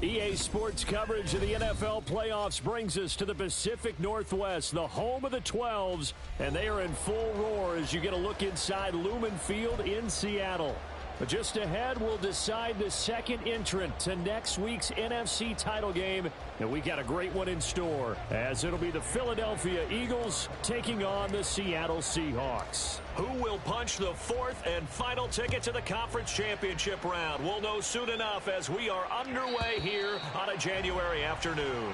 EA Sports coverage of the NFL playoffs brings us to the Pacific Northwest, the home of the 12s, and they are in full roar as you get a look inside Lumen Field in Seattle. But just ahead, we'll decide the second entrant to next week's NFC title game, and we got a great one in store, as it'll be the Philadelphia Eagles taking on the Seattle Seahawks. Who will punch the fourth and final ticket to the conference championship round? We'll know soon enough as we are underway here on a January afternoon.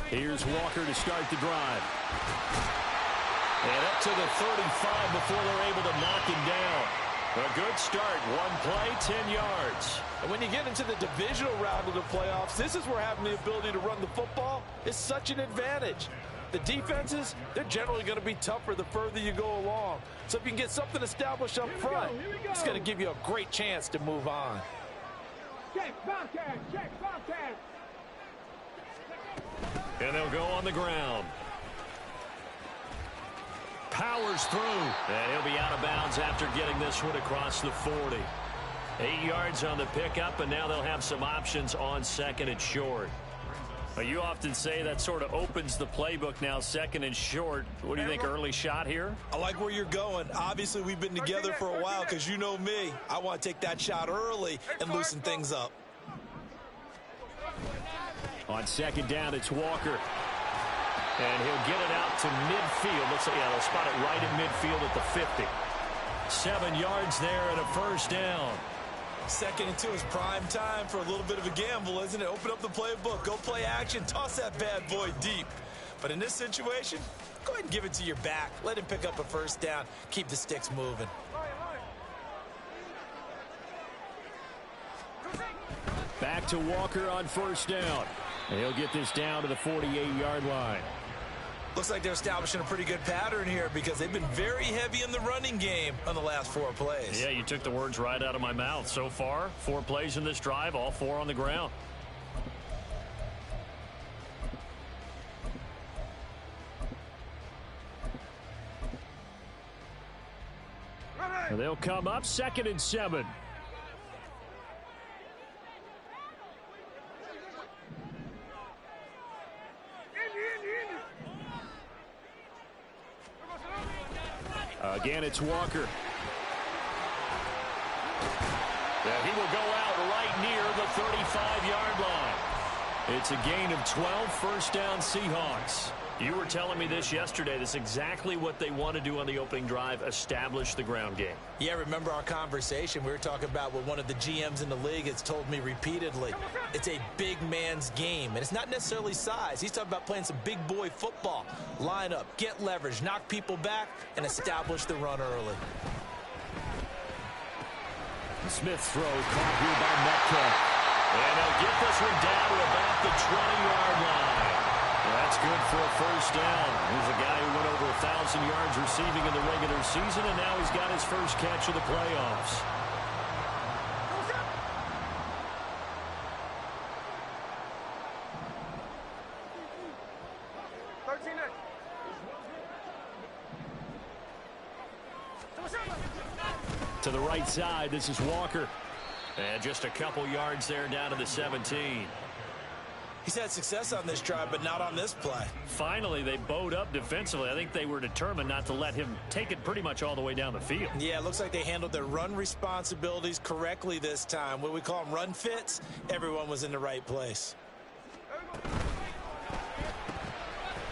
Here's Walker to start the drive. And up to the 35 before they're able to knock him down. A good start. One play, 10 yards. And when you get into the divisional round of the playoffs, this is where having the ability to run the football is such an advantage. The defenses, they're generally going to be tougher the further you go along. So if you can get something established up front, it's going to give you a great chance to move on. Check, Bobcat, check, Bobcat. And they'll go on the ground. Powers through. And he'll be out of bounds after getting this one across the 40. 8 yards on the pickup, and now they'll have some options on second and short. You often say that sort of opens the playbook now, second and short. What do you think, early shot here? I like where you're going. Obviously, we've been together for a while because you know me. I want to take that shot early and loosen things up. On second down, it's Walker. And he'll get it out to midfield. Looks like, yeah, they'll spot it right at midfield at the 50. 7 yards there and a first down. Second and 2 is prime time for a little bit of a gamble, isn't it? Open up the playbook, go play action, toss that bad boy deep. But in this situation, go ahead and give it to your back. Let him pick up a first down. Keep the sticks moving. Back to Walker on first down. And he'll get this down to the 48-yard line. Looks like they're establishing a pretty good pattern here because they've been very heavy in the running game on the last 4 plays. Yeah, you took the words right out of my mouth. So far, 4 plays in this drive, all 4 on the ground. And they'll come up second and 7. Again, it's Walker. Yeah, he will go out right near the 35-yard line. It's a gain of 12, first down Seahawks. You were telling me this yesterday. This is exactly what they want to do on the opening drive, establish the ground game. Yeah, remember our conversation. We were talking about what one of the GMs in the league has told me repeatedly. It's a big man's game, and it's not necessarily size. He's talking about playing some big boy football. Line up, get leverage, knock people back, and establish the run early. Smith's throw caught here by Metcalf. And they'll get this one down to about the 20-yard line. That's good for a first down. He's a guy who went over 1,000 yards receiving in the regular season, and now he's got his first catch of the playoffs. To the right side, this is Walker. And just a couple yards there down to the 17. He's had success on this drive, but not on this play. Finally, they bowed up defensively. I think they were determined not to let him take it pretty much all the way down the field. Yeah, it looks like they handled their run responsibilities correctly this time. What we call them run fits, everyone was in the right place.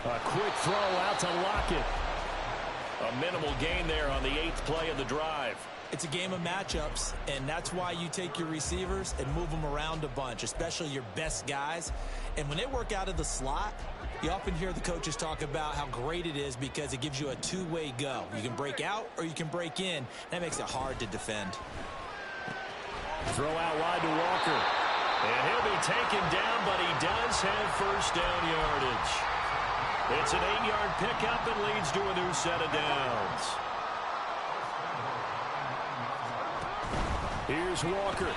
A quick throw out to Lockett. A minimal gain there on the 8th play of the drive. It's a game of matchups, and that's why you take your receivers and move them around a bunch, especially your best guys. And when they work out of the slot, you often hear the coaches talk about how great it is because it gives you a two-way go. You can break out or you can break in. That makes it hard to defend. Throw out wide to Walker. And he'll be taken down, but he does have first down yardage. It's an 8-yard pickup and leads to a new set of downs. Here's Walker.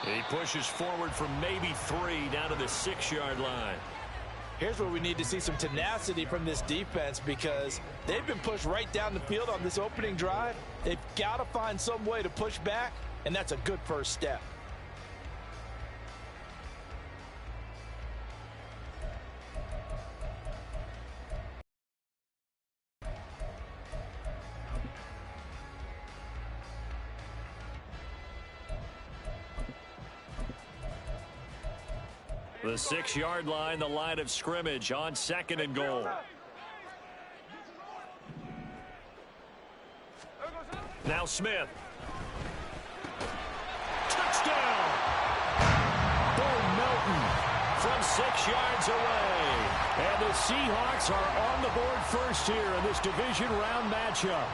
He pushes forward from maybe 3 down to the 6-yard line. Here's where we need to see some tenacity from this defense because they've been pushed right down the field on this opening drive. They've got to find some way to push back, and that's a good first step. The 6-yard line, the line of scrimmage on 2nd and goal. Now Smith. Touchdown! Bo Melton from 6 yards away. And the Seahawks are on the board first here in this division round matchup.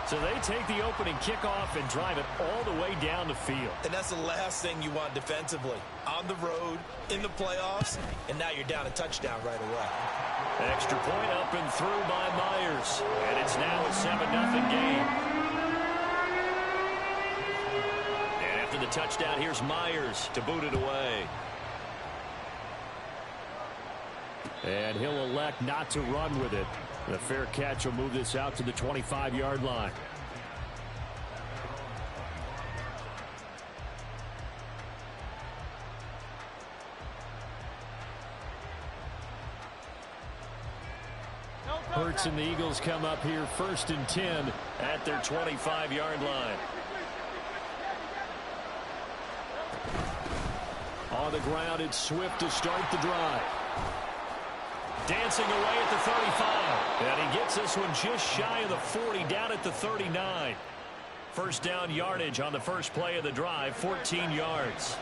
So they take the opening kickoff and drive it all the way down the field. And that's the last thing you want defensively. On the road, in the playoffs, and now you're down a touchdown right away. Extra point up and through by Myers. And it's now a 7-0 game. And after the touchdown, here's Myers to boot it away. And he'll elect not to run with it. The fair catch will move this out to the 25-yard line. Hurts and the Eagles come up here 1st and 10 at their 25-yard line. On the ground, it's Swift to start the drive. Dancing away at the 35. And he gets this one just shy of the 40, down at the 39. First down yardage on the first play of the drive, 14 yards.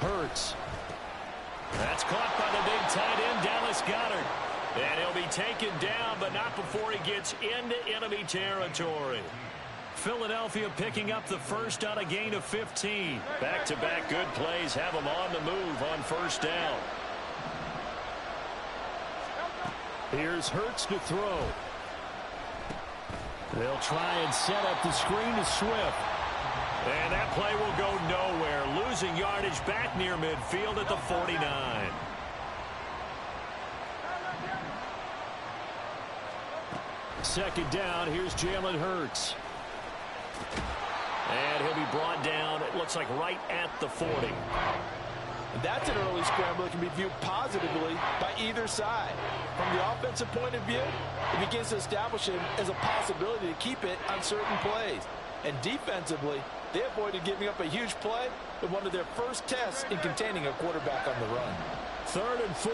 Hurts. That's caught by the big tight end, Dallas Goedert. And he'll be taken down, but not before he gets into enemy territory. Philadelphia picking up the first on a gain of 15. Back-to-back good plays have them on the move on first down. Here's Hurts to throw. They'll try and set up the screen to Swift. And that play will go nowhere. Losing yardage back near midfield at the 49. Second down, here's Jalen Hurts. And he'll be brought down, it looks like right at the 40. That's an early scramble that can be viewed positively by either side. From the offensive point of view, it begins to establish him as a possibility to keep it on certain plays. And defensively, they avoided giving up a huge play in one of their first tests in containing a quarterback on the run. 3rd and 4.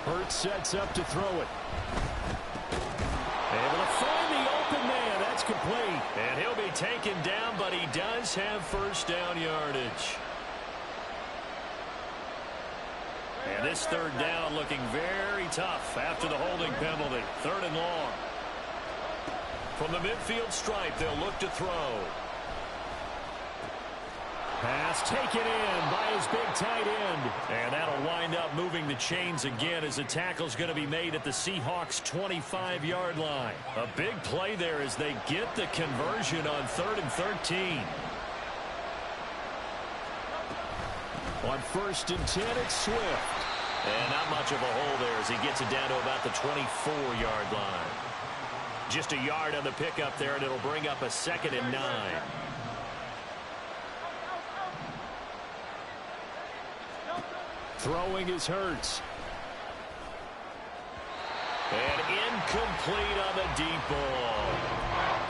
Hurts sets up to throw it. Able to find the open man. That's complete. And he'll be taken down, but he does have first down yardage. And this 3rd down looking very tough after the holding penalty. 3rd and long. From the midfield stripe, they'll look to throw. Pass taken in by his big tight end. And that'll wind up moving the chains again as the tackle's going to be made at the Seahawks' 25-yard line. A big play there as they get the conversion on 3rd and 13. On 1st and 10, it's Swift. And not much of a hole there as he gets it down to about the 24-yard line. Just a yard on the pickup there, and it'll bring up a 2nd and 9. Throwing is Hurts. And incomplete on the deep ball.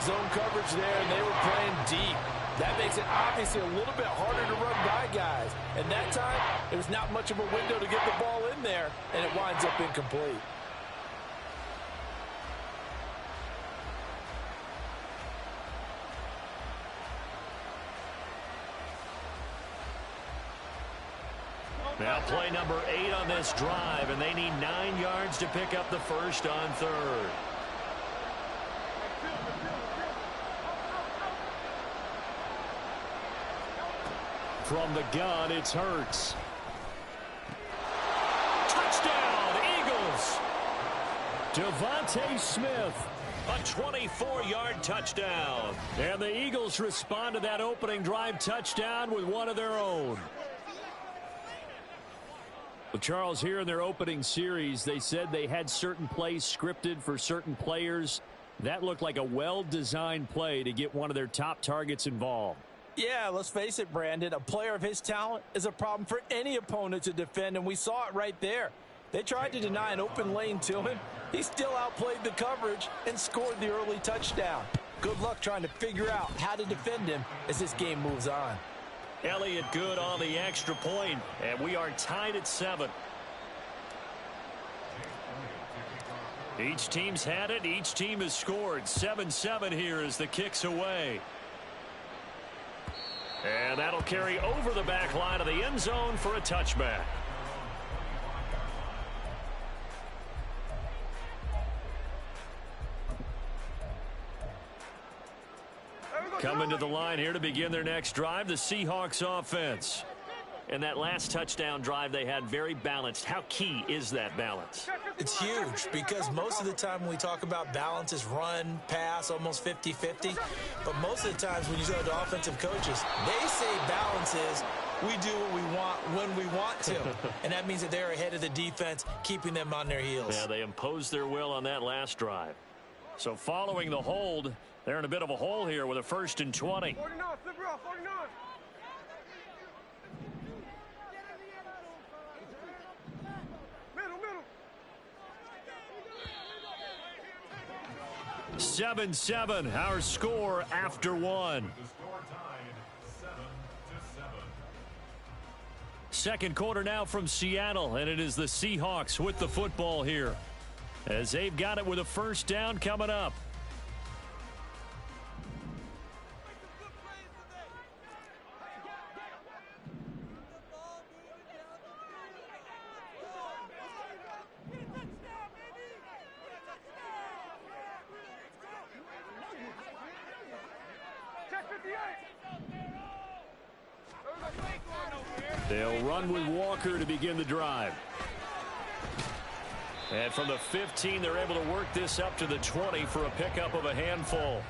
Zone coverage there, and they were playing deep. That makes it obviously a little bit harder to run by guys. And that time, there's not much of a window to get the ball in there, and it winds up incomplete. Now play number 8 on this drive, and they need 9 yards to pick up the first on 3rd. From the gun, it's Hurts. Touchdown, Eagles! Devontae Smith. A 24-yard touchdown. And the Eagles respond to that opening drive touchdown with one of their own. Well, Charles, here in their opening series, they said they had certain plays scripted for certain players. That looked like a well-designed play to get one of their top targets involved. Yeah, let's face it, Brandon. A player of his talent is a problem for any opponent to defend, and we saw it right there. They tried to deny an open lane to him. He still outplayed the coverage and scored the early touchdown. Good luck trying to figure out how to defend him as this game moves on. Elliott good on the extra point, and we are tied at 7. Each team's had it. Each team has scored. 7-7 here as the kick's away. And that'll carry over the back line of the end zone for a touchback. Coming to the line here to begin their next drive, the Seahawks offense. And that last touchdown drive they had very balanced. How key is that balance? It's huge because most of the time when we talk about balance is run, pass, almost 50-50. But most of the times when you go to offensive coaches, they say balance is we do what we want when we want to. And that means that they're ahead of the defense, keeping them on their heels. Yeah, they imposed their will on that last drive. So following the hold, they're in a bit of a hole here with a 1st and 20. 49, flip it off, 49. 7-7, our score after 1. Second quarter now from Seattle, and it is the Seahawks with the football here, as they've got it with a first down coming up. They'll run with Walker to begin the drive. And from the 15, they're able to work this up to the 20 for a pickup of a handful.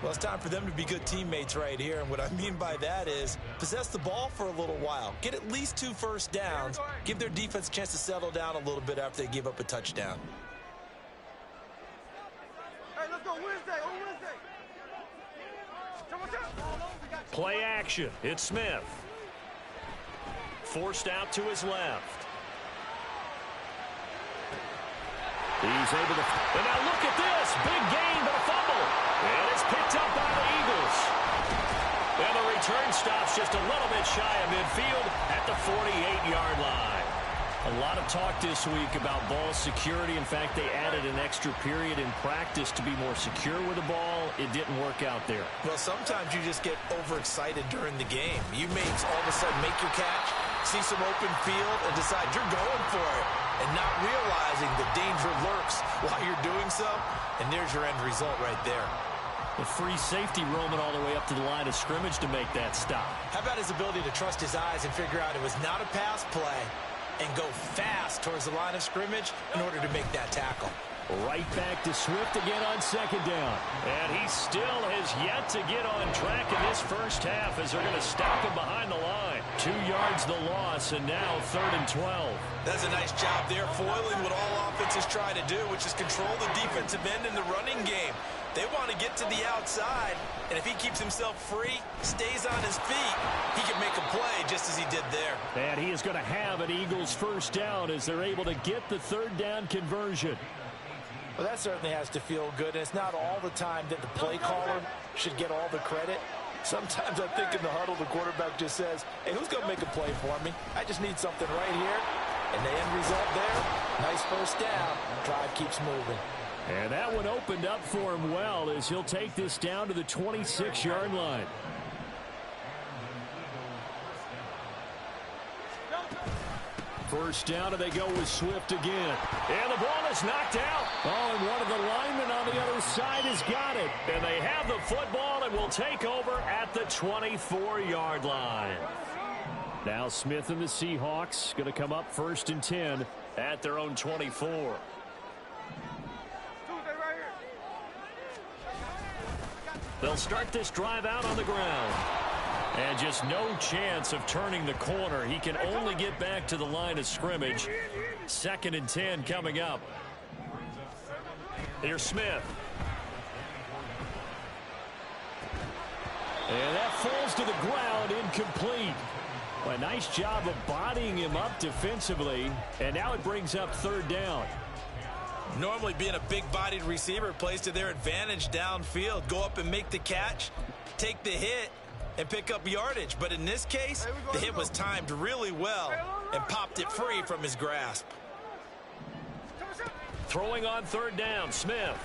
Well, it's time for them to be good teammates right here. And what I mean by that is possess the ball for a little while. Get at least 2 first downs. Give their defense a chance to settle down a little bit after they give up a touchdown. Hey, let's go Wednesday, on Wednesday. Play action. It's Smith. Forced out to his left. He's able to... And now look at this. Big gain, but a fumble. And it's picked up by the Eagles. And the return stops just a little bit shy of midfield at the 48-yard line. A lot of talk this week about ball security. In fact, they added an extra period in practice to be more secure with the ball. It didn't work out there. Well, sometimes you just get overexcited during the game. You may all of a sudden make your catch, see some open field, and decide you're going for it, and not realizing the danger lurks while you're doing so, and there's your end result right there. The free safety roaming all the way up to the line of scrimmage to make that stop. How about his ability to trust his eyes and figure out it was not a pass play and go fast towards the line of scrimmage in order to make that tackle? Right back to Swift again on second down. And he still has yet to get on track in this first half as they're going to stop him behind the line. 2 yards the loss, and now 3rd and 12. That's a nice job there, foiling what all offenses try to do, which is control the defensive end in the running game. They want to get to the outside, and if he keeps himself free, stays on his feet, he can make a play just as he did there. And he is going to have an Eagles first down as they're able to get the 3rd down conversion. Well, that certainly has to feel good. And it's not all the time that the play caller should get all the credit. Sometimes I think in the huddle, the quarterback just says, hey, who's going to make a play for me? I just need something right here. And the end result there, nice first down. Drive keeps moving. And that one opened up for him well as he'll take this down to the 26-yard line. First down, and they go with Swift again. And the ball is knocked out. Oh, and one of the linemen on the other side has got it. And they have the football and will take over at the 24-yard line. Now Smith and the Seahawks going to come up 1st and 10 at their own 24. They'll start this drive out on the ground. And just no chance of turning the corner. He can only get back to the line of scrimmage. 2nd and 10 coming up. Here's Smith. And that falls to the ground, incomplete. A nice job of bodying him up defensively. And now it brings up 3rd down. Normally being a big-bodied receiver plays to their advantage downfield. Go up and make the catch, take the hit, and pick up yardage. But in this case, the hit was timed really well and popped it free from his grasp. Throwing on 3rd down, Smith.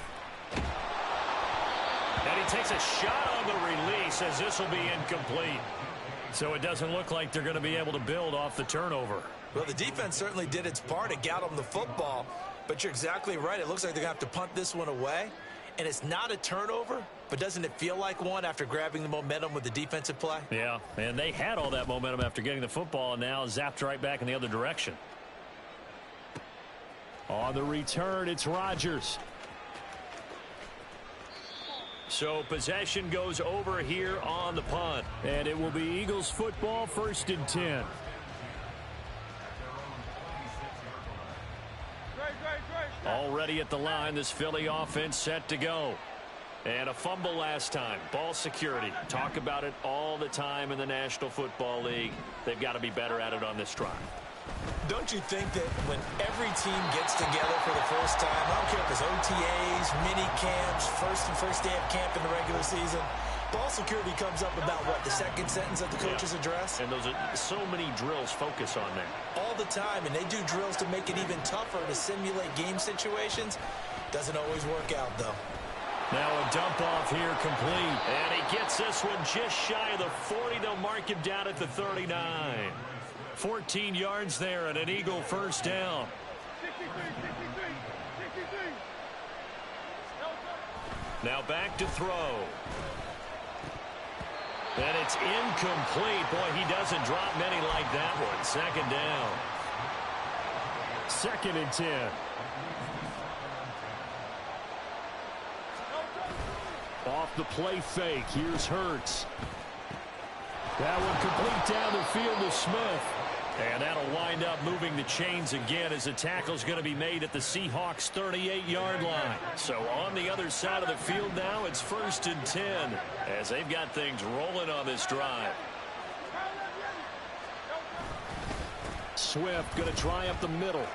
And he takes a shot on the release as this will be incomplete. So it doesn't look like they're going to be able to build off the turnover. Well, the defense certainly did its part to get them the football. But you're exactly right. It looks like they're going to have to punt this one away. And it's not a turnover, but doesn't it feel like one after grabbing the momentum with the defensive play? Yeah, and they had all that momentum after getting the football, and now zapped right back in the other direction. On the return, it's Rodgers. So possession goes over here on the punt. And it will be Eagles football, 1st and 10. Already at the line, this Philly offense set to go. And a fumble last time. Ball security. Talk about it all the time in the National Football League. They've got to be better at it on this drive. Don't you think that when every team gets together for the first time, I don't care if it's OTAs, mini camps, first day of camp in the regular season, ball security comes up about what, the 2nd sentence of the coach's address? And those are so many drills focus on that. All the time, and they do drills to make it even tougher to simulate game situations. Doesn't always work out, though. Now a dump off here complete. And he gets this one just shy of the 40. They'll mark him down at the 39. 14 yards there and an Eagle 1st down. 63. Now back to throw. And it's incomplete. Boy, he doesn't drop many like that one. 2nd down. 2nd and 10. Off the play fake. Here's Hurts. That one complete down the field to Smith. And that'll wind up moving the chains again as the tackle's going to be made at the Seahawks 38-yard line. So on the other side of the field now, it's 1st and 10 as they've got things rolling on this drive. Swift going to try up the middle.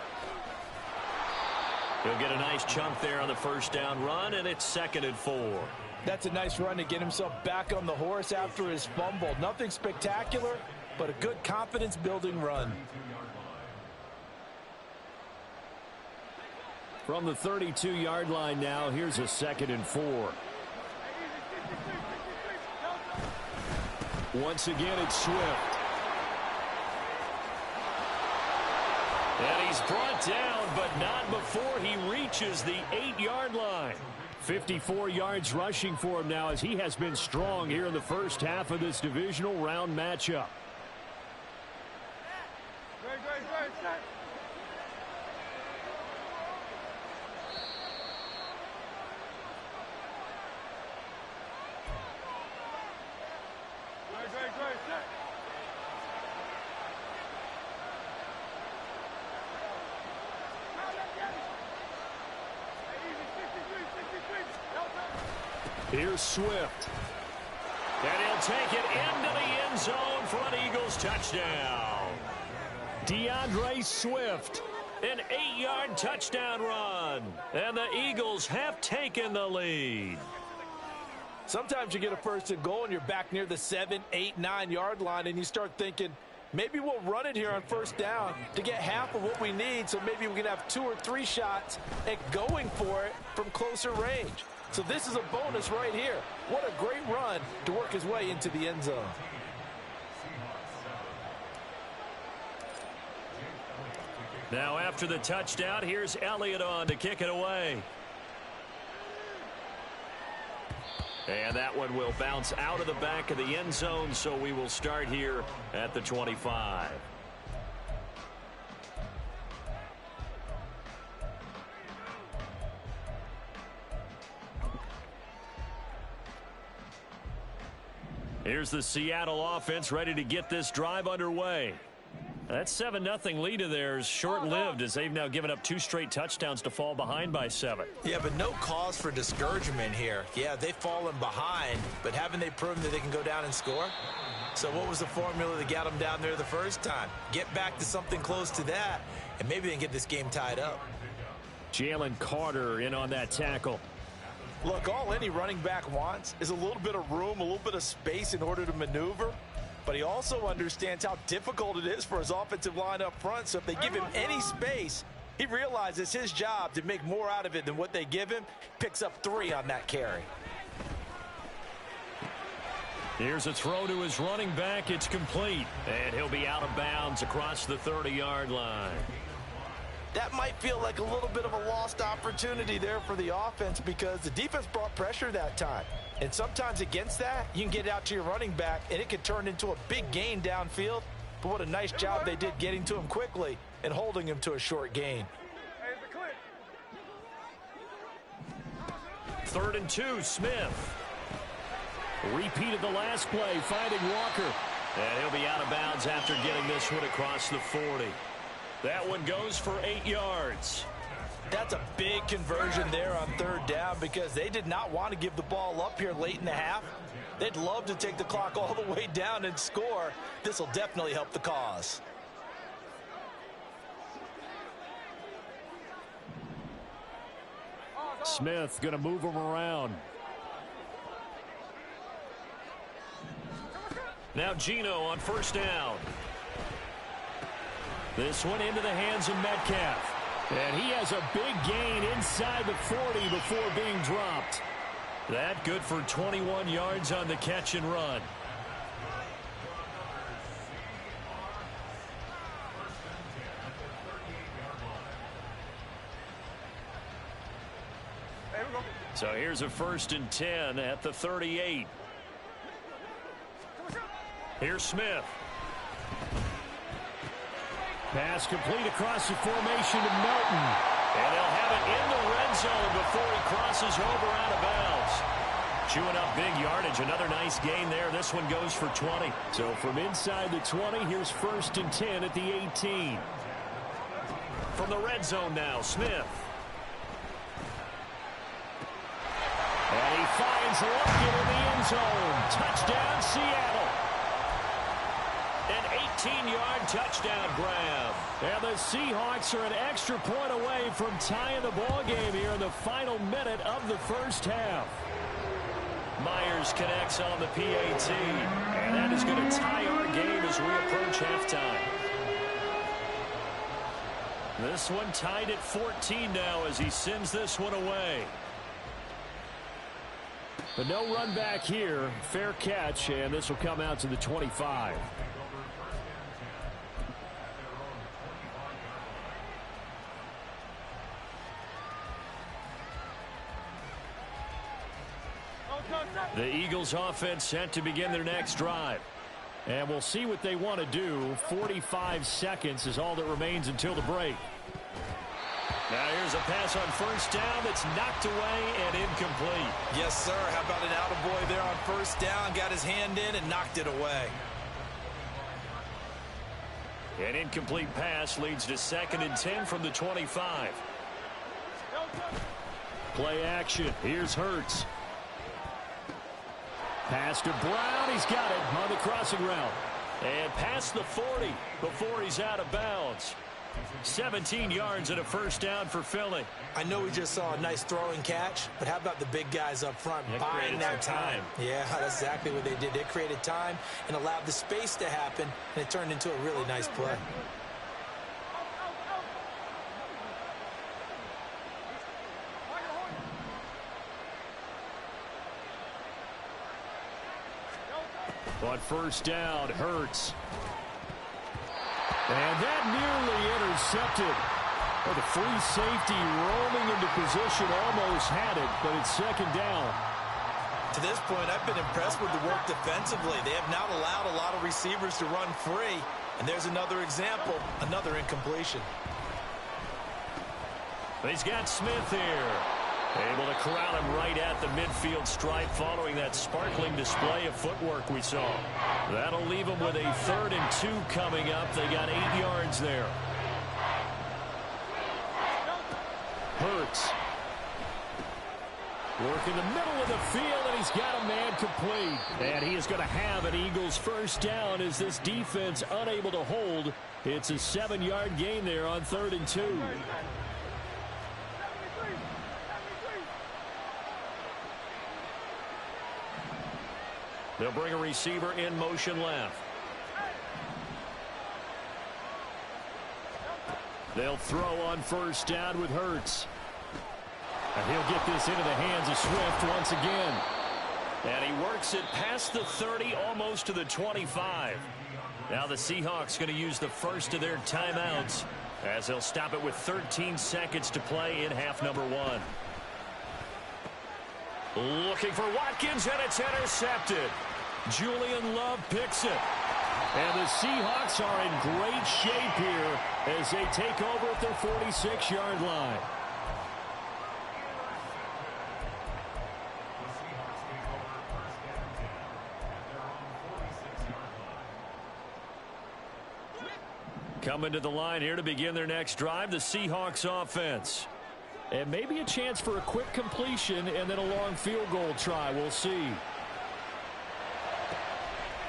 He'll get a nice chunk there on the 1st down run, and it's 2nd and 4. That's a nice run to get himself back on the horse after his fumble. Nothing spectacular, but a good confidence-building run. From the 32-yard line now, here's a 2nd and 4. Once again, it's Swift. And he's brought down, but not before he reaches the 8-yard line. 54 yards rushing for him now as he has been strong here in the first half of this divisional round matchup. Here's Swift. And he'll take it into the end zone for an Eagles touchdown. DeAndre Swift, an 8-yard touchdown run. And the Eagles have taken the lead. Sometimes you get a 1st and goal and you're back near the 7, 8, 9-yard line and you start thinking, maybe we'll run it here on 1st down to get half of what we need, so maybe we can have 2 or 3 shots at going for it from closer range. So this is a bonus right here. What a great run to work his way into the end zone. Now after the touchdown, here's Elliott on to kick it away. And that one will bounce out of the back of the end zone, so we will start here at the 25. Here's the Seattle offense ready to get this drive underway. That 7-0 lead of theirs short-lived as they've now given up 2 straight touchdowns to fall behind by 7. Yeah, but no cause for discouragement here. Yeah, they've fallen behind, but haven't they proven that they can go down and score? So what was the formula that got them down there the first time? Get back to something close to that, and maybe they can get this game tied up. Jalen Carter in on that tackle. Look, all any running back wants is a little bit of room, a little bit of space in order to maneuver. But he also understands how difficult it is for his offensive line up front. So if they give him any space, he realizes his job to make more out of it than what they give him. Picks up 3 on that carry. Here's a throw to his running back. It's complete. And he'll be out of bounds across the 30-yard line. That might feel like a little bit of a lost opportunity there for the offense because the defense brought pressure that time. And sometimes against that, you can get out to your running back, and it could turn into a big gain downfield. But what a nice job they did getting to him quickly and holding him to a short gain. 3rd and 2, Smith. Repeated the last play, finding Walker. And he'll be out of bounds after getting this one across the 40. That one goes for 8 yards. That's a big conversion there on 3rd down because they did not want to give the ball up here late in the half. They'd love to take the clock all the way down and score. This will definitely help the cause. Smith going to move him around. Now Geno on 1st down. This one into the hands of Metcalf. And he has a big gain inside the 40 before being dropped. That good for 21 yards on the catch and run. So here's a 1st and 10 at the 38. Here's Smith. Pass complete across the formation to Melton. And they'll have it in the red zone before he crosses over out of bounds. Chewing up big yardage. Another nice gain there. This one goes for 20. So from inside the 20, here's 1st and 10 at the 18. From the red zone now, Smith. And he finds Lockett in the end zone. Touchdown, Seattle. An 18-yard touchdown grab. And the Seahawks are an extra point away from tying the ball game here in the final minute of the 1st half. Myers connects on the PAT. And that is going to tie our game as we approach halftime. This one tied at 14 now as he sends this one away. But no run back here. Fair catch, and this will come out to the 25. The Eagles offense set to begin their next drive. And we'll see what they want to do. 45 seconds is all that remains until the break. Now here's a pass on 1st down that's knocked away and incomplete. Yes, sir. How about an attaboy there on 1st down? Got his hand in and knocked it away. An incomplete pass leads to 2nd and 10 from the 25. Play action. Here's Hurts. Pass to Brown. He's got it on the crossing route. And past the 40 before he's out of bounds. 17 yards and a 1st down for Philly. I know we just saw a nice throwing catch, but how about the big guys up front buying that time? Yeah, that's exactly what they did. They created time and allowed the space to happen, and it turned into a really nice play. On 1st down, Hurts. And that nearly intercepted. Well, the free safety roaming into position almost had it, but it's second down. To this point, I've been impressed with the work defensively. They have not allowed a lot of receivers to run free. And there's another example, another incompletion. He's got Smith here. Able to corral him right at the midfield stripe following that sparkling display of footwork we saw. That'll leave them with a 3rd and 2 coming up. They got 8 yards there. Hurts. Work in the middle of the field, and he's got a man complete. And he is going to have an Eagles first down as this defense unable to hold. It's a 7-yard gain there on 3rd and 2. They'll bring a receiver in motion left. They'll throw on first down with Hurts. And he'll get this into the hands of Swift once again. And he works it past the 30, almost to the 25. Now the Seahawks going to use the first of their timeouts as they'll stop it with 13 seconds to play in half number 1. Looking for Watkins, and it's intercepted. Julian Love picks it. And the Seahawks are in great shape here as they take over at their 46-yard line. Coming to the line here to begin their next drive, the Seahawks offense. And maybe a chance for a quick completion and then a long field goal try. We'll see.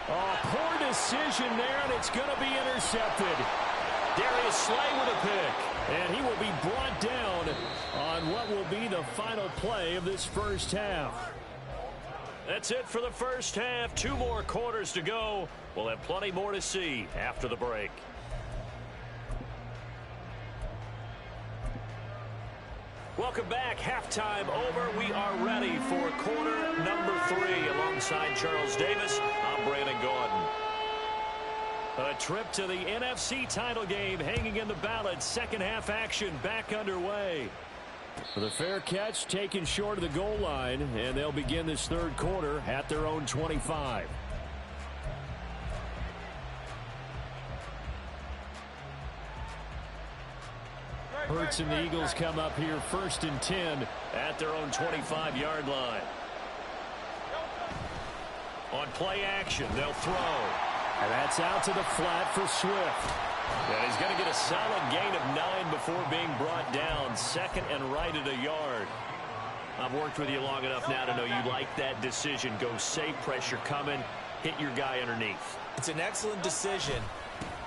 Oh, poor decision there, and it's going to be intercepted. Darius Slay with a pick. And he will be brought down on what will be the final play of this first half. That's it for the first half. 2 more quarters to go. We'll have plenty more to see after the break. Welcome back. Halftime over. We are ready for quarter number 3. Alongside Charles Davis, I'm Brandon Gordon. A trip to the NFC title game hanging in the balance. Second half action back underway. The fair catch taken short of the goal line, and they'll begin this third quarter at their own 25. Hurts and the Eagles come up here 1st and 10 at their own 25-yard line. On play action, they'll throw. And that's out to the flat for Swift. And he's going to get a solid gain of 9 before being brought down. 2nd and right at a yard. I've worked with you long enough now to know you like that decision. Go safe, pressure coming, hit your guy underneath. It's an excellent decision,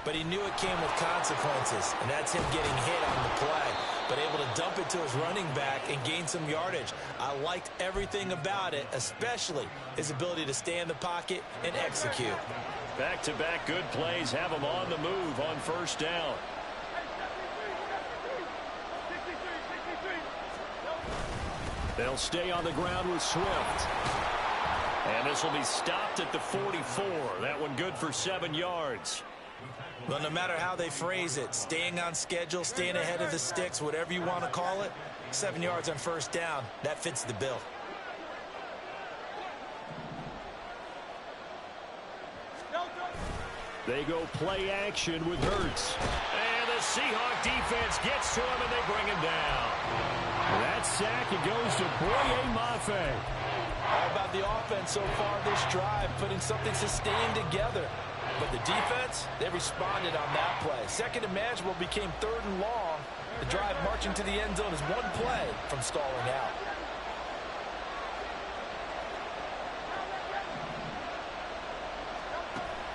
but he knew it came with consequences, and that's him getting hit on the play, but able to dump it to his running back and gain some yardage. I liked everything about it, especially his ability to stay in the pocket and execute. Back-to-back good plays have him on the move on first down. They'll stay on the ground with Swift. And this will be stopped at the 44. That one good for 7 yards. Well, no matter how they phrase it, staying on schedule, staying ahead of the sticks, whatever you want to call it, 7 yards on first down, that fits the bill. They go play action with Hurts. And the Seahawk defense gets to him, and they bring him down. That sack, it goes to Boye Mafe. All about the offense so far this drive, putting something sustained together. But the defense, they responded on that play. Second and manageable became 3rd and long. The drive marching to the end zone is one play from stalling out.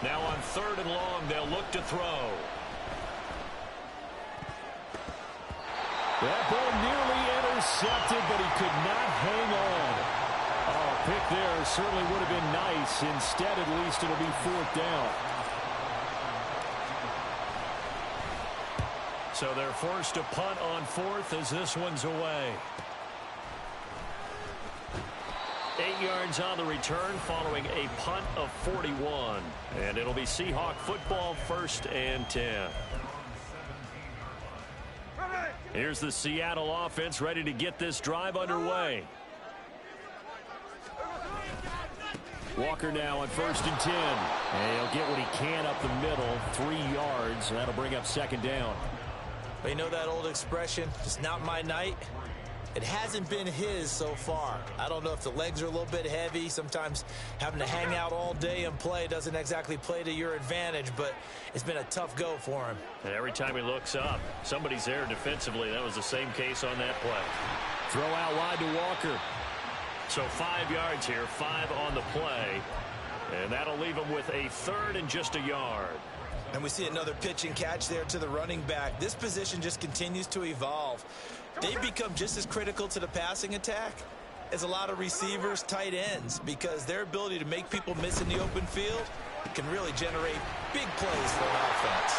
Now on 3rd and long, they'll look to throw. That ball nearly intercepted, but he could not hang on. Oh, pick there certainly would have been nice. Instead, at least, it'll be 4th down. So they're forced to punt on 4th as this one's away. 8 yards on the return following a punt of 41. And it'll be Seahawk football, 1st and 10. Here's the Seattle offense ready to get this drive underway. Walker now on 1st and 10. And he'll get what he can up the middle, 3 yards. That'll bring up 2nd down. But you know that old expression, it's not my night? It hasn't been his so far. I don't know if the legs are a little bit heavy. Sometimes having to hang out all day and play doesn't exactly play to your advantage, but it's been a tough go for him. And every time he looks up, somebody's there defensively. That was the same case on that play. Throw out wide to Walker. So 5 yards here, 5 on the play. And that'll leave him with a 3rd and just a yard. And we see another pitch and catch there to the running back. This position just continues to evolve. They've become just as critical to the passing attack as a lot of receivers, tight ends, because their ability to make people miss in the open field can really generate big plays for an offense.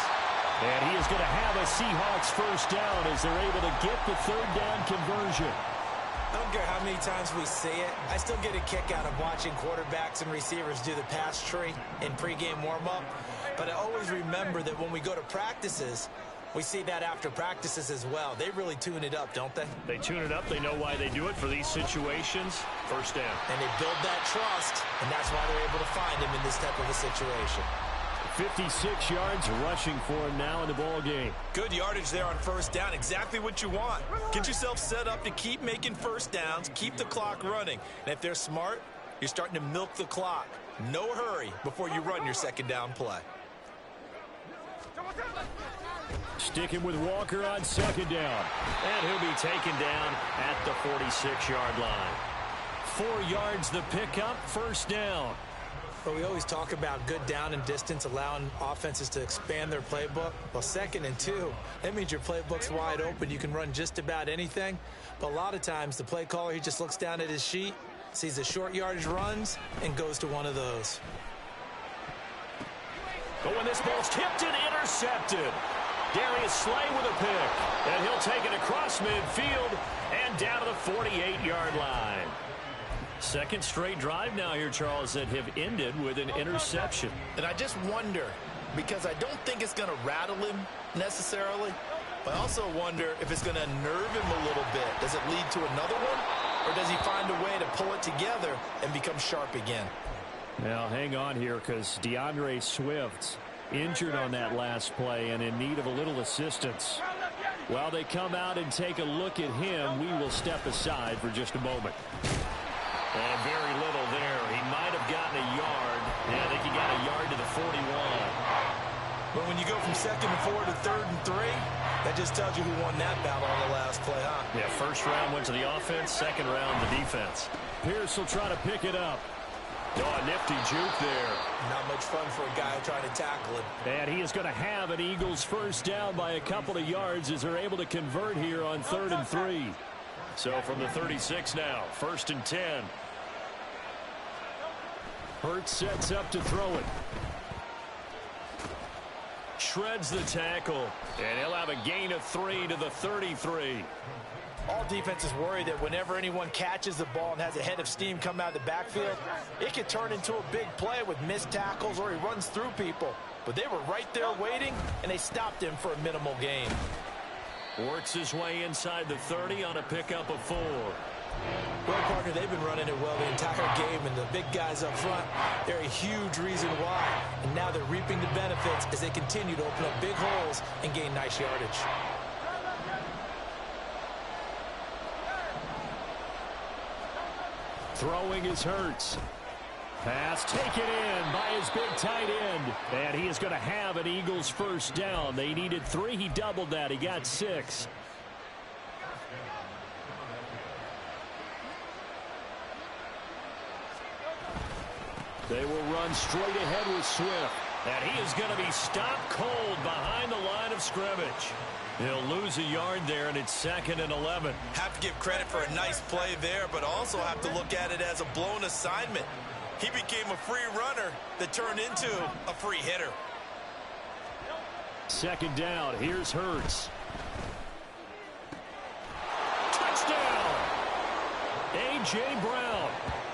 And he is going to have a Seahawks 1st down as they're able to get the 3rd down conversion. I don't care how many times we see it. I still get a kick out of watching quarterbacks and receivers do the pass tree in pregame warm-up. But I always remember that when we go to practices, we see that after practices as well. They really tune it up, don't they? They tune it up. They know why they do it for these situations. 1st down. And they build that trust, and that's why they're able to find him in this type of a situation. 56 yards rushing for him now in the ball game. Good yardage there on 1st down. Exactly what you want. Get yourself set up to keep making 1st downs, keep the clock running. And if they're smart, you're starting to milk the clock. No hurry before you run your 2nd down play. Sticking with Walker on 2nd down. And he'll be taken down at the 46-yard line. 4 yards the pickup, 1st down. But we always talk about good down and distance, allowing offenses to expand their playbook. Well, 2nd and 2, that means your playbook's wide open. You can run just about anything. But a lot of times, the play caller, he just looks down at his sheet, sees the short yardage runs, and goes to one of those. But when this ball's tipped and intercepted, Darius Slay with a pick. And he'll take it across midfield and down to the 48-yard line. 2nd straight drive now here, Charles, that have ended with an interception. And I just wonder, because I don't think it's going to rattle him necessarily, but I also wonder if it's going to nerve him a little bit. Does it lead to another one, or does he find a way to pull it together and become sharp again? Now, hang on here, because DeAndre Swift's injured on that last play and in need of a little assistance. While they come out and take a look at him, we will step aside for just a moment. And very little there. He might have gotten a yard. Yeah, I think he got a yard to the 41. But when you go from 2nd and 4 to 3rd and 3, that just tells you who won that battle on the last play, huh? Yeah, 1st round went to the offense, 2nd round the defense. Pierce will try to pick it up. Oh, a nifty juke there. Not much fun for a guy trying to tackle it. And he is going to have an Eagles 1st down by a couple of yards as they're able to convert here on 3rd and 3. So from the 36 now, 1st and 10. Hurts sets up to throw it. Shreds the tackle. And he'll have a gain of 3 to the 33. All defenses worry that whenever anyone catches the ball and has a head of steam come out of the backfield, it can turn into a big play with missed tackles or he runs through people. But they were right there waiting, and they stopped him for a minimal gain. Works his way inside the 30 on a pickup of 4. Well, partner, they've been running it well the entire game, and the big guys up front, they're a huge reason why. And now they're reaping the benefits as they continue to open up big holes and gain nice yardage. Throwing is Hurts. Pass taken in by his big tight end. And he is going to have an Eagles 1st down. They needed 3. He doubled that. He got 6. They will run straight ahead with Swift. And he is going to be stopped cold behind the line of scrimmage. He'll lose a yard there, and it's 2nd and 11. Have to give credit for a nice play there, but also have to look at it as a blown assignment. He became a free runner that turned into a free hitter. 2nd down. Here's Hurts. Touchdown! A A.J. Brown.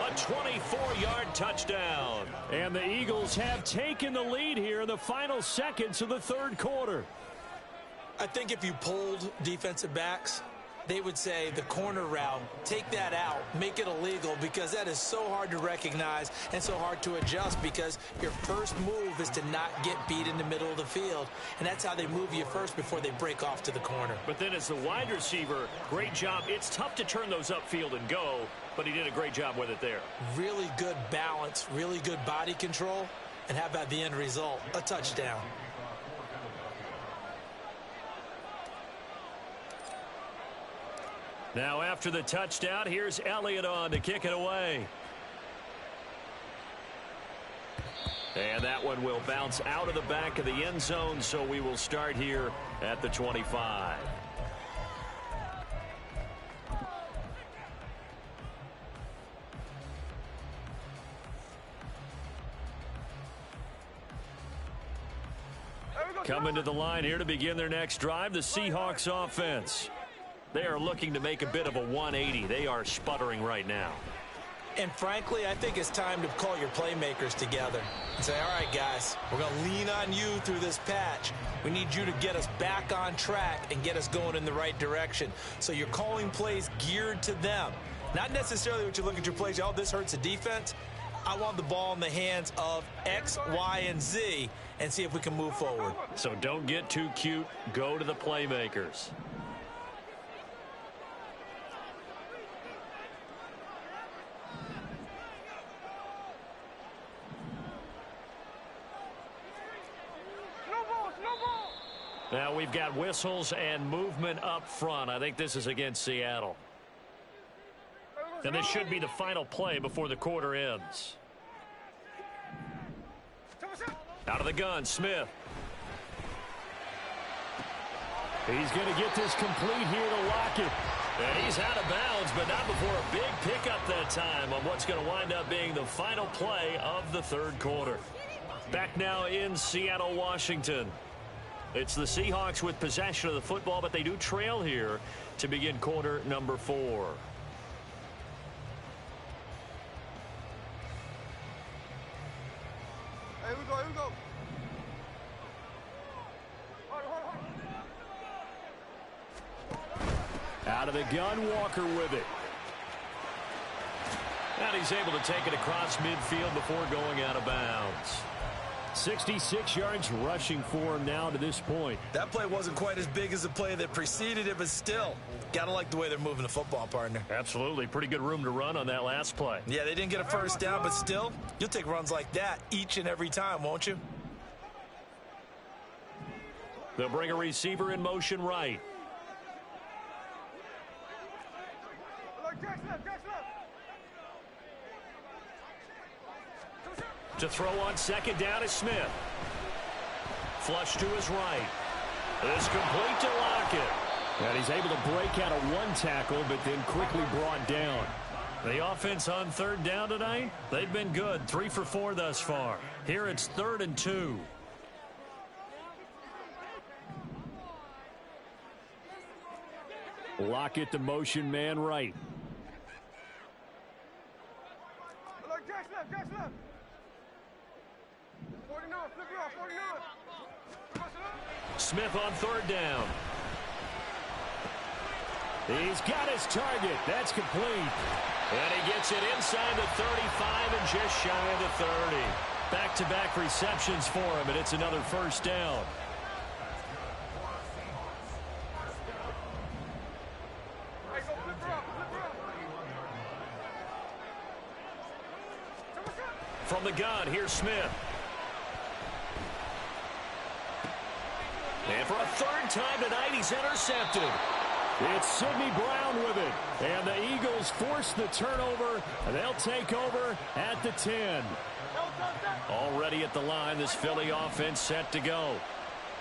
A 24-yard touchdown. And the Eagles have taken the lead here in the final seconds of the third quarter. I think if you polled defensive backs, they would say the corner route, take that out, make it illegal, because that is so hard to recognize and so hard to adjust, because your first move is to not get beat in the middle of the field, and that's how they move you first before they break off to the corner. But then as the wide receiver, great job. It's tough to turn those upfield and go, but he did a great job with it there. Really good balance, really good body control, and how about the end result? A touchdown. Now after the touchdown, here's Elliott on to kick it away. And that one will bounce out of the back of the end zone, so we will start here at the 25. Coming to the line here to begin their next drive, the Seahawks offense. They are looking to make a bit of a 180. They are sputtering right now. And frankly, I think it's time to call your playmakers together and say, all right, guys, we're going to lean on you through this patch. We need you to get us back on track and get us going in the right direction. So you're calling plays geared to them. Not necessarily what you look at your plays, oh, this hurts the defense. I want the ball in the hands of X, Y, and Z and see if we can move forward. So don't get too cute. Go to the playmakers. Now we've got whistles and movement up front. I think this is against Seattle. And this should be the final play before the quarter ends. Out of the gun, Smith. He's going to get this complete here to Lockett. And he's out of bounds, but not before a big pickup that time on what's going to wind up being the final play of the third quarter. Back now in Seattle, Washington. It's the Seahawks with possession of the football, but they do trail here to begin quarter number 4. Here we go, here we go. Out of the gun, Walker with it. And he's able to take it across midfield before going out of bounds. 66 yards rushing for him now to this point. That play wasn't quite as big as the play that preceded it, but still, gotta like the way they're moving the football, partner. Absolutely. Pretty good room to run on that last play. Yeah, they didn't get a first down, but still, you'll take runs like that each and every time, won't you? They'll bring a receiver in motion right. To throw on second down is Smith. Flush to his right. It's complete to Lockett. And he's able to break out of one tackle, but then quickly brought down. The offense on third down tonight, they've been good. 3 for 4 thus far. Here it's 3rd and 2. Lockett, the motion man right. Jackson left. 49, flip it off, 49. Smith on third down. He's got his target. That's complete. And he gets it inside the 35 and just shy of the 30. Back-to-back receptions for him, and it's another first down. From the gun, here's Smith. And for a third time tonight, he's intercepted. It's Sidney Brown with it. And the Eagles force the turnover. They'll take over at the 10. Already at the line, this Philly offense set to go.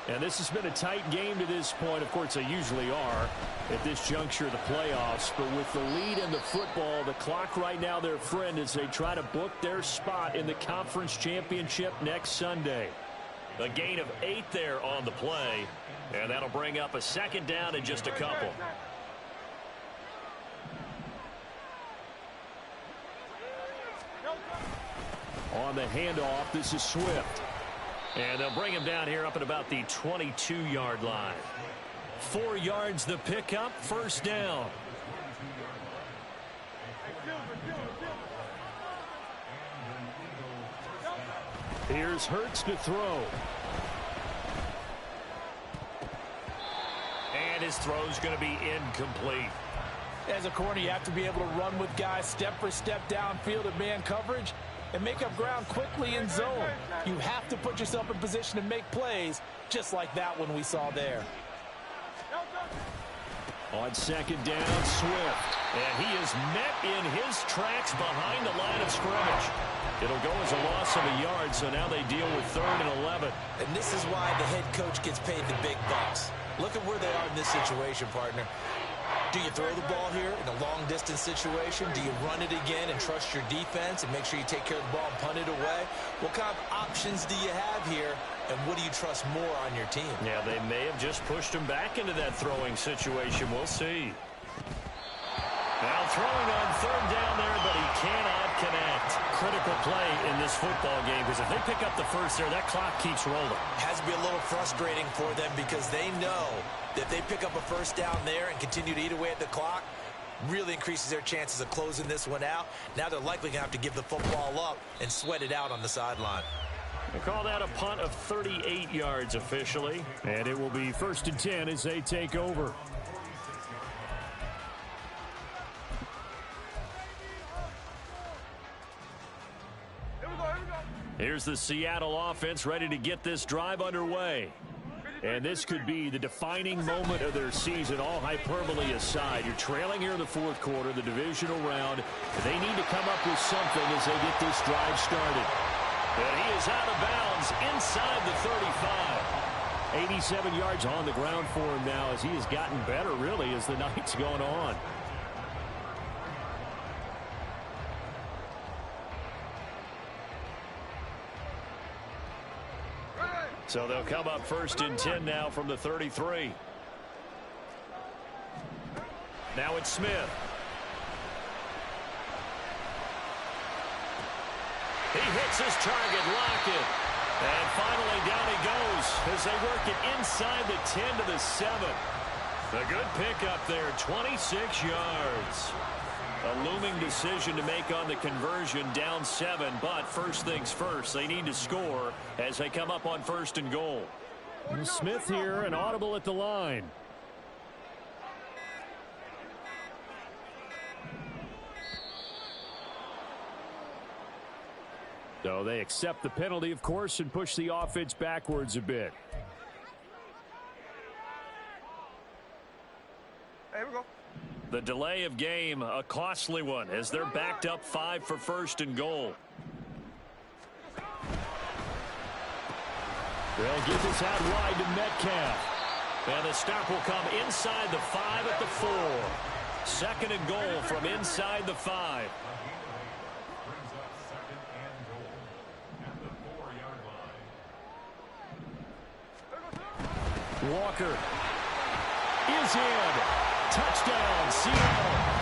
And this has been a tight game to this point. Of course, they usually are at this juncture of the playoffs. But with the lead in the football, the clock right now their friend as they try to book their spot in the conference championship next Sunday. A gain of 8 there on the play. And that'll bring up a second down in just a couple. On the handoff, this is Swift. And they'll bring him down here up at about the 22-yard line. 4 yards the pickup, first down. Here's Hurts to throw. And his throw's going to be incomplete. As a corner, you have to be able to run with guys step for step downfield at man coverage and make up ground quickly in zone. You have to put yourself in position to make plays, just like that one we saw there. On second down, Swift. And he is met in his tracks behind the line of scrimmage. It'll go as a loss of a yard, so now they deal with 3rd and 11. And this is why the head coach gets paid the big bucks. Look at where they are in this situation, partner. Do you throw the ball here in a long-distance situation? Do you run it again and trust your defense and make sure you take care of the ball and punt it away? What kind of options do you have here, and what do you trust more on your team? Yeah, they may have just pushed him back into that throwing situation. We'll see. Now throwing on 3rd down there, but he cannot connect. Critical play in this football game, because if they pick up the first there, that clock keeps rolling. Has to be a little frustrating for them because they know that if they pick up a first down there and continue to eat away at the clock, really increases their chances of closing this one out. Now they're likely going to have to give the football up and sweat it out on the sideline. They call that a punt of 38 yards officially, and it will be 1st and 10 as they take over. Here's the Seattle offense ready to get this drive underway. And this could be the defining moment of their season, all hyperbole aside. You're trailing here in the 4th quarter, the divisional round. They need to come up with something as they get this drive started. And he is out of bounds inside the 35. 87 yards on the ground for him now as he has gotten better, really, as the night's gone on. So they'll come up 1st and 10 now from the 33. Now it's Smith. He hits his target, Lockett. And finally down he goes as they work it inside the 10 to the 7. A good pickup there, 26 yards. A looming decision to make on the conversion, down 7, but first things first, they need to score as they come up on 1st and goal. And Smith here, an audible at the line. So they accept the penalty, of course, and push the offense backwards a bit. Hey, here we go. The delay of game, a costly one, as they're backed up 5 for 1st and goal. They'll get this out wide to Metcalf. And the stop will come inside the 5 at the 4. 2nd and goal from inside the 5. Walker is in. Touchdown, Seattle.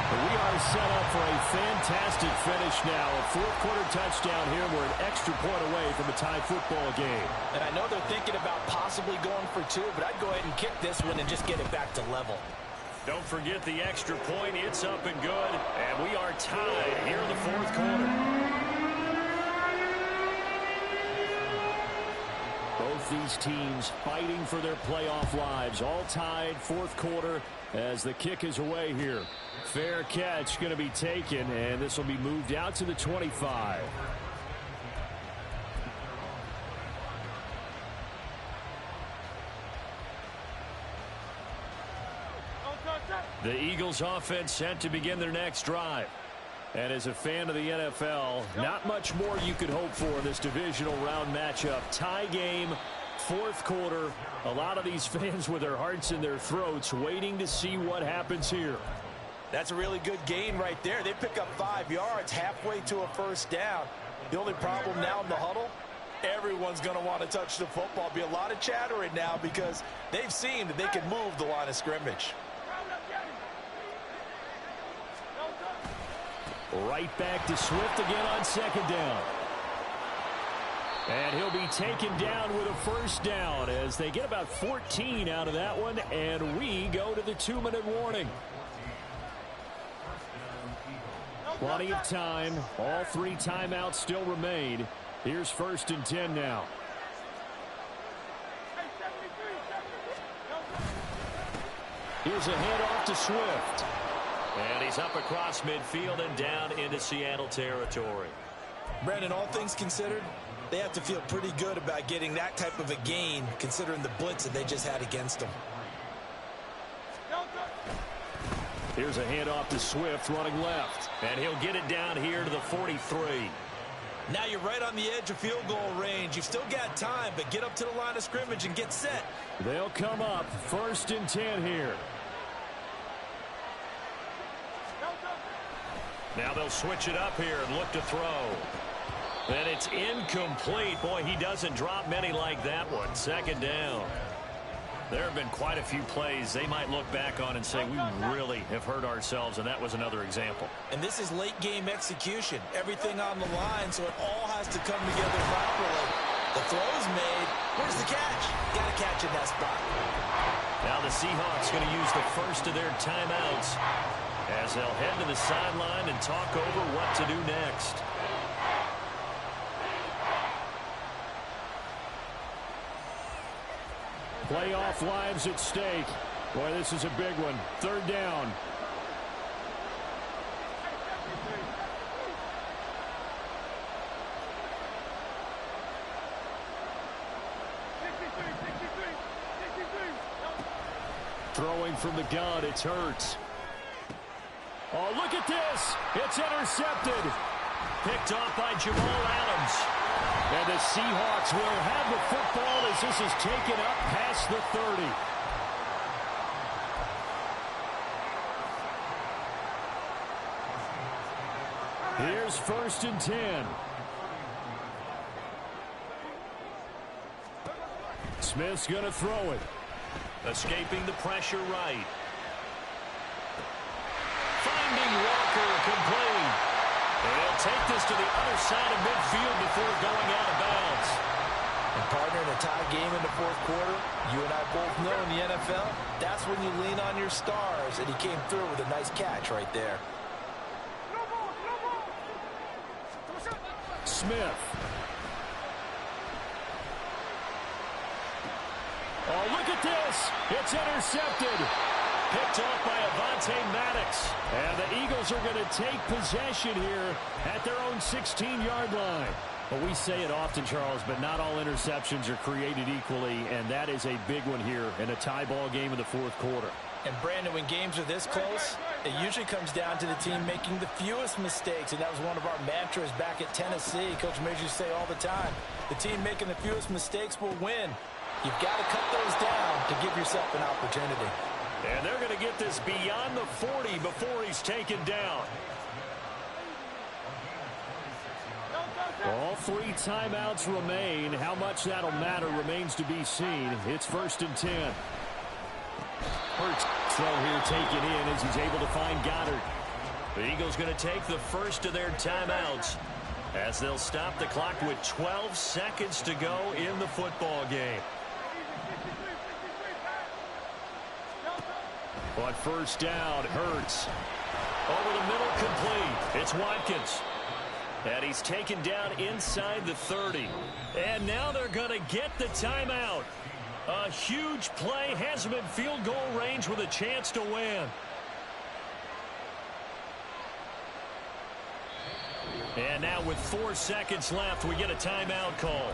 We are set up for a fantastic finish now. A 4th quarter touchdown here. We're an extra point away from a tie football game. And I know they're thinking about possibly going for 2, but I'd go ahead and kick this one and just get it back to level. Don't forget the extra point. It's up and good. And we are tied here in the 4th quarter. Both these teams fighting for their playoff lives. All tied, 4th quarter as the kick is away here. Fair catch going to be taken, and this will be moved out to the 25. The Eagles offense set to begin their next drive. And as a fan of the NFL, not much more you could hope for in this divisional round matchup. Tie game, 4th quarter. A lot of these fans with their hearts in their throats waiting to see what happens here. That's a really good gain right there. They pick up 5 yards halfway to a 1st down. The only problem now in the huddle, everyone's going to want to touch the football. Be a lot of chattering now because they've seen that they can move the line of scrimmage. Right back to Swift again on 2nd down. And he'll be taken down with a first down as they get about 14 out of that one, and we go to the 2-minute warning. Plenty of time. All 3 timeouts still remain. Here's 1st and 10 now. Here's a handoff to Swift. And he's up across midfield and down into Seattle territory. Brandon, all things considered, they have to feel pretty good about getting that type of a gain considering the blitz that they just had against them. Here's a handoff to Swift running left. And he'll get it down here to the 43. Now you're right on the edge of field goal range. You've still got time, but get up to the line of scrimmage and get set. They'll come up 1st and 10 here. Now they'll switch it up here and look to throw. And it's incomplete. Boy, he doesn't drop many like that one. 2nd down. There have been quite a few plays they might look back on and say, we really have hurt ourselves, and that was another example. And this is late-game execution. Everything on the line, so it all has to come together properly. The throw's made. Where's the catch? Got to catch in that spot. Now the Seahawks going to use the first of their timeouts as they'll head to the sideline and talk over what to do next. Playoff lives at stake. Boy, this is a big one. 3rd down. Throwing from the gun, it's Hurts. Oh, look at this. It's intercepted. Picked off by Jamal Adams. And the Seahawks will have the football as this is taken up past the 30. Here's 1st and 10. Smith's going to throw it. Escaping the pressure right. Finding Walker complete. They'll take this to the other side of midfield before going out of bounds. And partner, in a tie game in the 4th quarter, you and I both know in the NFL, that's when you lean on your stars, and he came through with a nice catch right there. Smith. Oh, look at this. It's intercepted. Picked off by Avonte Maddox. And the Eagles are going to take possession here at their own 16-yard line. Well, we say it often, Charles, but not all interceptions are created equally, and that is a big one here in a tie ball game in the 4th quarter. And, Brandon, when games are this close, it usually comes down to the team making the fewest mistakes, and that was one of our mantras back at Tennessee. Coach Major used to say all the time, the team making the fewest mistakes will win. You've got to cut those down to give yourself an opportunity. And they're going to get this beyond the 40 before he's taken down. All 3 timeouts remain. How much that'll matter remains to be seen. It's 1st and 10. Hurts throw here taken in as he's able to find Goddard. The Eagles going to take the first of their timeouts as they'll stop the clock with 12 seconds to go in the football game. On 1st down, Hurts. Over the middle, complete. It's Watkins. And he's taken down inside the 30. And now they're going to get the timeout. A huge play has him in field goal range with a chance to win. And now with 4 seconds left, we get a timeout call.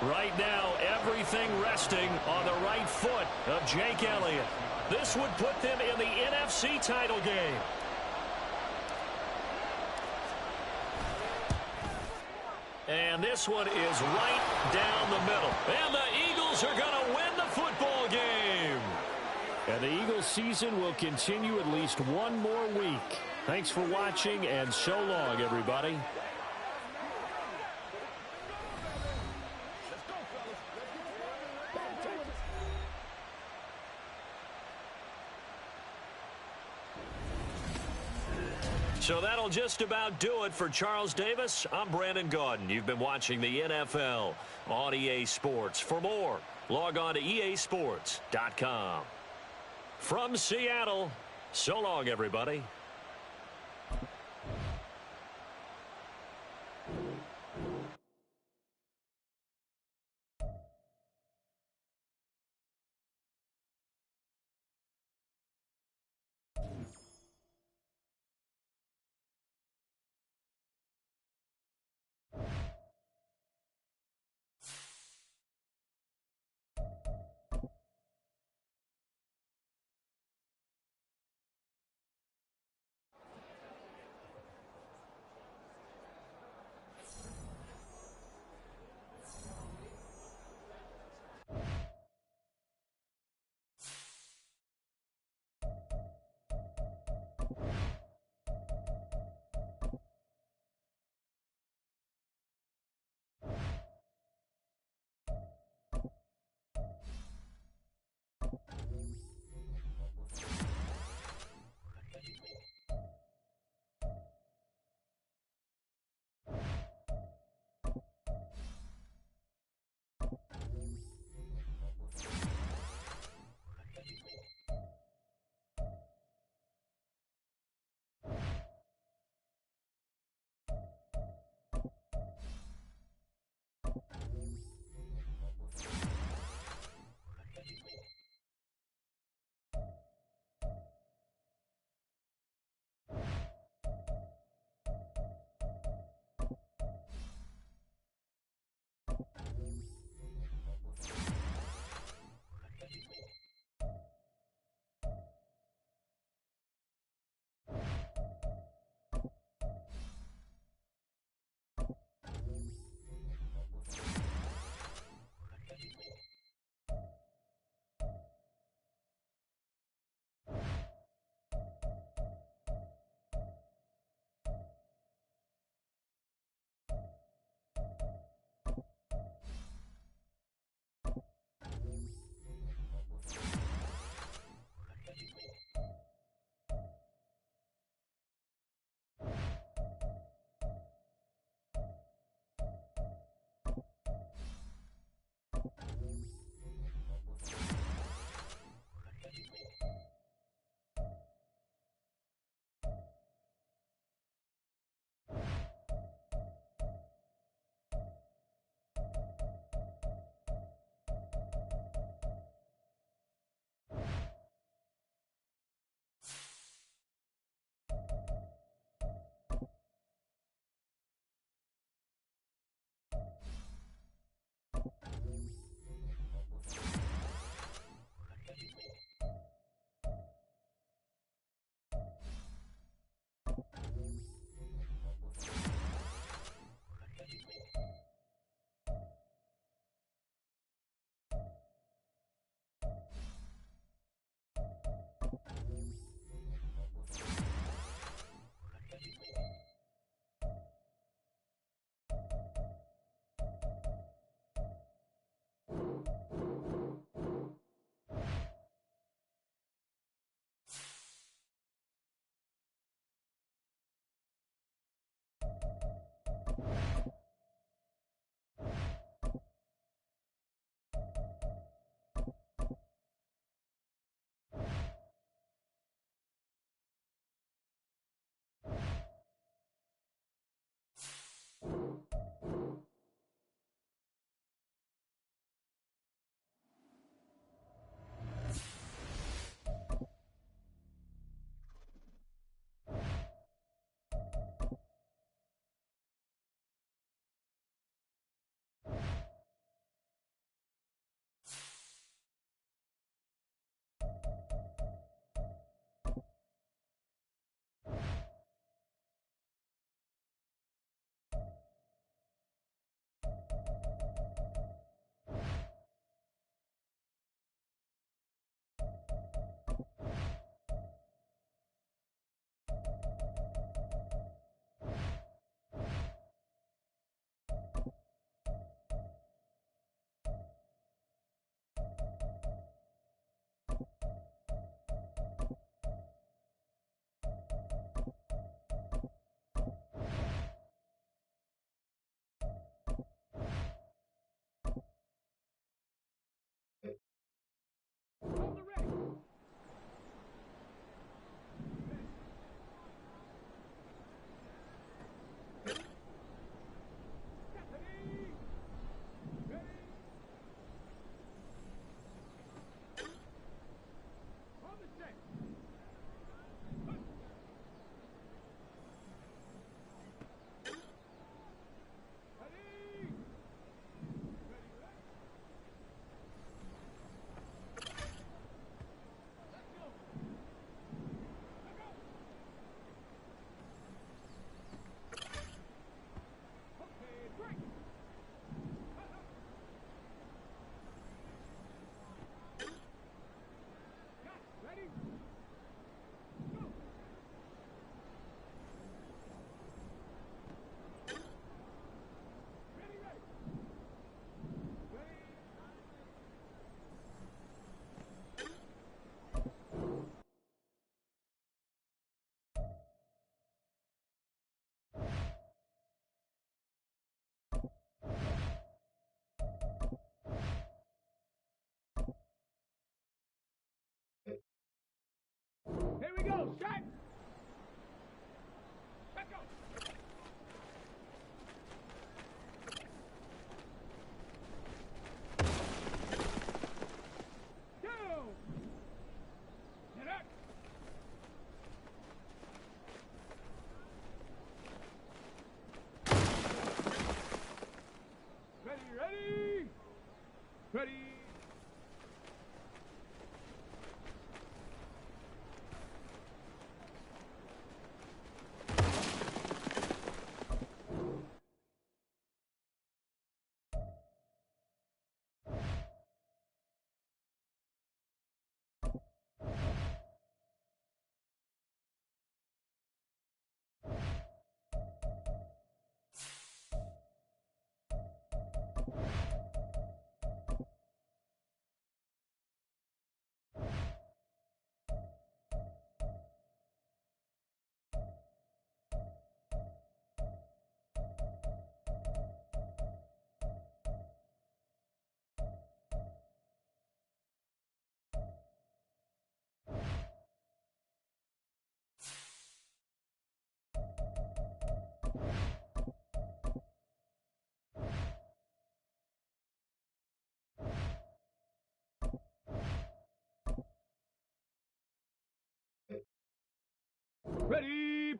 Right now, everything resting on the right foot of Jake Elliott. This would put them in the NFC title game. And this one is right down the middle. And the Eagles are going to win the football game. And the Eagles season will continue at least one more week. Thanks for watching, and so long, everybody. So that'll just about do it for Charles Davis. I'm Brandon Gaudin. You've been watching the NFL on EA Sports. For more, log on to easports.com. From Seattle, so long, everybody.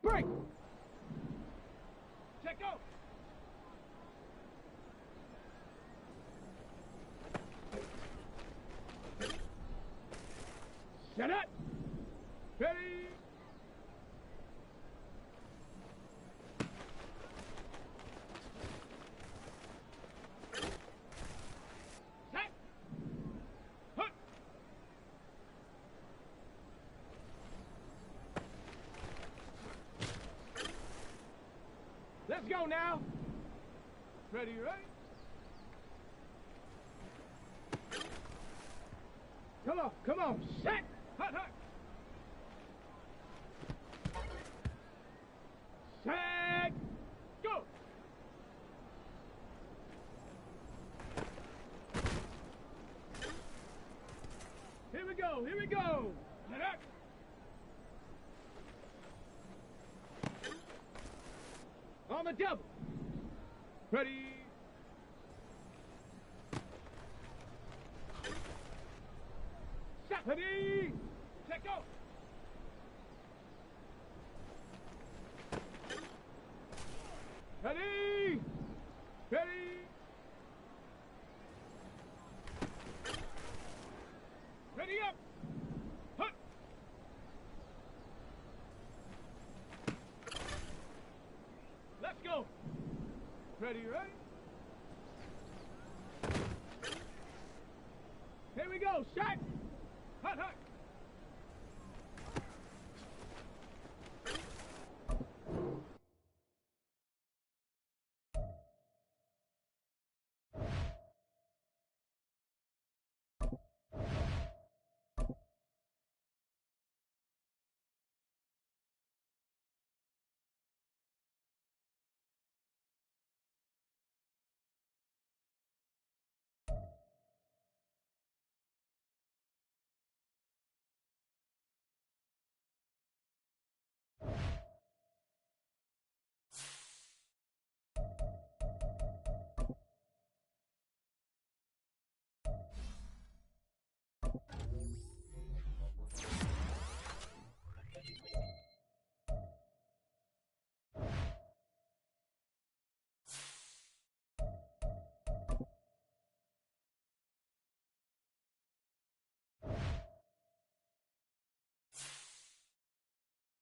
break. Check go. Set up. Ready. Set. Hut. Let's go now. Ready, right? Come on, set. Hut, hut. Set. Go. Here we go, here we go. Set up. On the double. Ready. Set. Ready. Set, go. Ready. Ready. Ready up. Hut. Let's go. Ready, right? Here we go. Shot. Hut, hut.